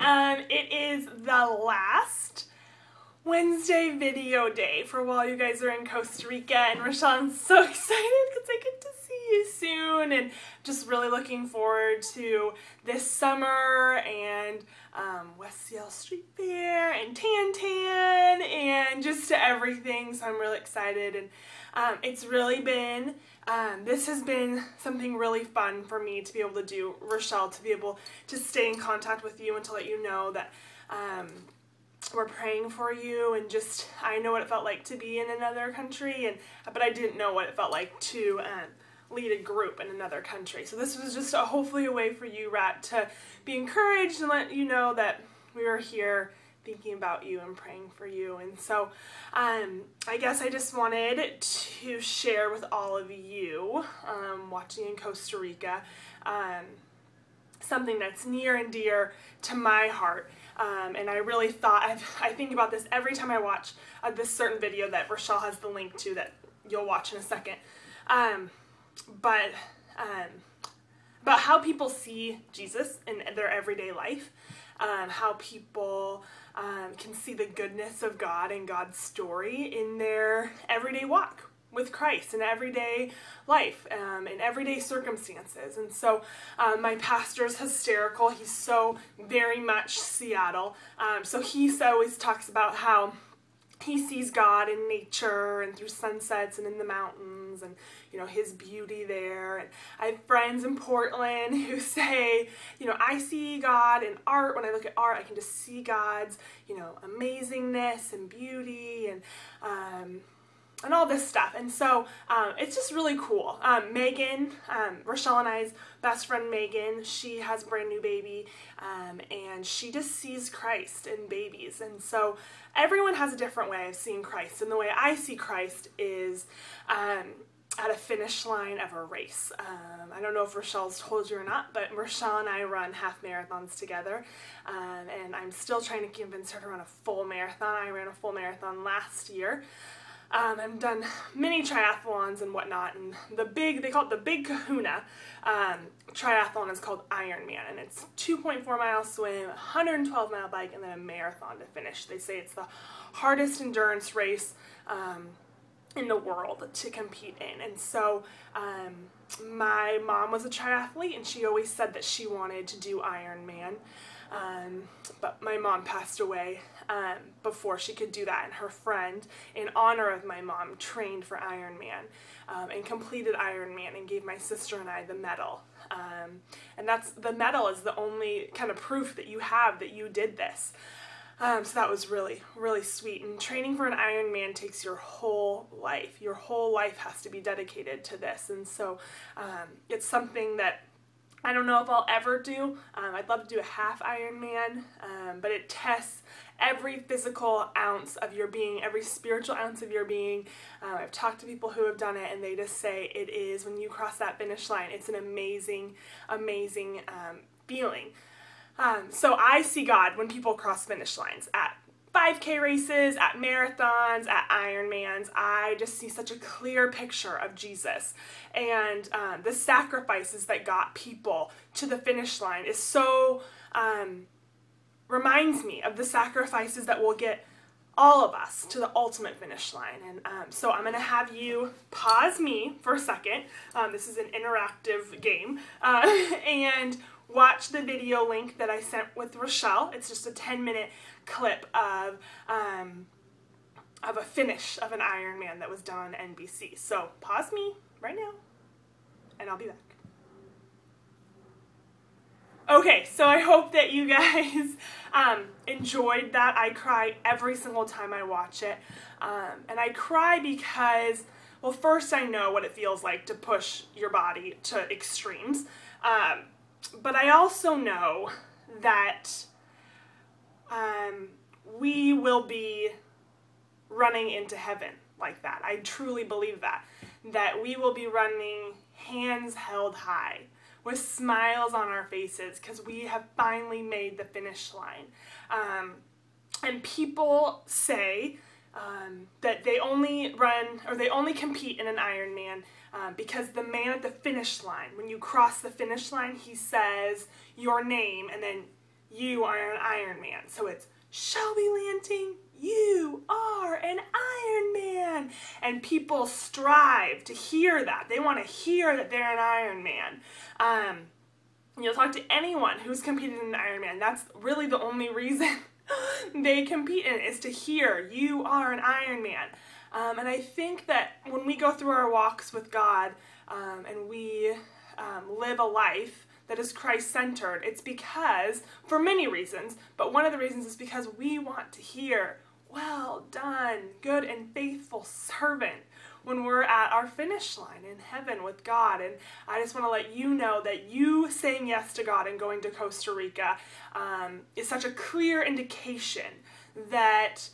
It is the last Wednesday video day for while you guys are in Costa Rica, and Rochelle, I'm so excited because I get to see you soon, and just really looking forward to this summer and West Seattle Street Fair and Tan and just to everything. So I'm really excited, and it's really been this has been something really fun for me to be able to do, Rochelle, to be able to stay in contact with you and to let you know that we're praying for you, and just I know what it felt like to be in another country, but I didn't know what it felt like to lead a group in another country. So this was just hopefully a way for you, Rat, to be encouraged and let you know that we are here thinking about you and praying for you. And so I guess I just wanted to share with all of you watching in Costa Rica something that's near and dear to my heart. And I really thought, I think about this every time I watch this certain video that Rochelle has the link to that you'll watch in a second. But how people see Jesus in their everyday life, how people can see the goodness of God and God's story in their everyday walk with Christ, in everyday life, in everyday circumstances. And so my pastor's hysterical. He's so very much Seattle. So he always talks about how he sees God in nature and through sunsets and in the mountains and, you know, his beauty there. And I have friends in Portland who say, you know, I see God in art. When I look at art, I can just see God's, you know, amazingness and beauty and all this stuff. And so it's just really cool. Megan, Rochelle and I's best friend Megan, she has a brand new baby, and she just sees Christ in babies. And so everyone has a different way of seeing Christ. And the way I see Christ is at a finish line of a race. I don't know if Rochelle's told you or not, but Rochelle and I run half marathons together, and I'm still trying to convince her to run a full marathon. I ran a full marathon last year. I've done many triathlons and whatnot, and they call it the Big Kahuna triathlon is called Ironman, and it's 2.4 mile swim, 112 mile bike, and then a marathon to finish. They say it's the hardest endurance race in the world to compete in. And so my mom was a triathlete, and she always said that she wanted to do Ironman. But my mom passed away before she could do that, and her friend, in honor of my mom, trained for Ironman and completed Ironman and gave my sister and I the medal. And the medal is the only kind of proof that you have that you did this. So that was really, really sweet. And training for an Ironman takes your whole life. Your whole life has to be dedicated to this. And so it's something that I don't know if I'll ever do. I'd love to do a half Ironman, but it tests every physical ounce of your being, every spiritual ounce of your being. I've talked to people who have done it, and they just say it is, when you cross that finish line, it's an amazing, amazing feeling. So I see God when people cross finish lines at 5K races, at marathons, at Ironmans. I just see such a clear picture of Jesus, and the sacrifices that got people to the finish line is so reminds me of the sacrifices that will get all of us to the ultimate finish line. And so I'm going to have you pause me for a second. This is an interactive game, and watch the video link that I sent with Rochelle. It's just a 10-minute clip of a finish of an Ironman that was done on NBC. So pause me right now, and I'll be back. Okay, so I hope that you guys enjoyed that. I cry every single time I watch it, and I cry because, well, first I know what it feels like to push your body to extremes, but I also know that we will be running into heaven like that. I truly believe that we will be running hands held high with smiles on our faces because we have finally made the finish line. And people say that they only run, or they only compete in an Ironman because the man at the finish line, when you cross the finish line, he says your name, and then you are an Iron Man. So it's Shelby Lanting, you are an Iron Man. And people strive to hear that. They want to hear that they're an Iron Man. You'll talk to anyone who's competed in an Ironman. That's really the only reason they compete in it, is to hear, you are an Ironman. And I think that when we go through our walks with God and we live a life that is Christ-centered, it's because, for many reasons, but one of the reasons is because we want to hear, well done, good and faithful servant, when we're at our finish line in heaven with God. And I just want to let you know that you saying yes to God and going to Costa Rica is such a clear indication that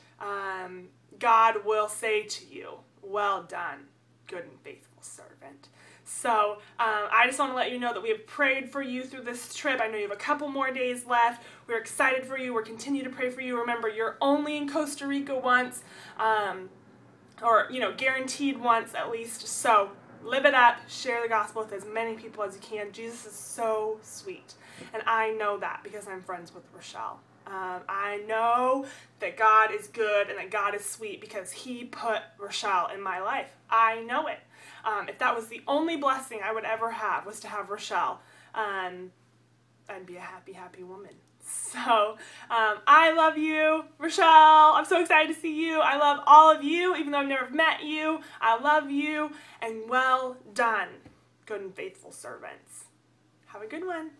God will say to you, well done, good and faithful servant. So I just want to let you know that we have prayed for you through this trip. I know you have a couple more days left. We're excited for you. We're continuing to pray for you. Remember, you're only in Costa Rica once. Or, guaranteed once at least. So live it up, share the gospel with as many people as you can. Jesus is so sweet. And I know that because I'm friends with Rochelle. I know that God is good and that God is sweet because he put Rochelle in my life. I know it. If that was the only blessing I would ever have, was to have Rochelle, I'd be a happy, happy woman. So, I love you, Rochelle. I'm so excited to see you. I love all of you, even though I've never met you. I love you, and well done, good and faithful servants. Have a good one.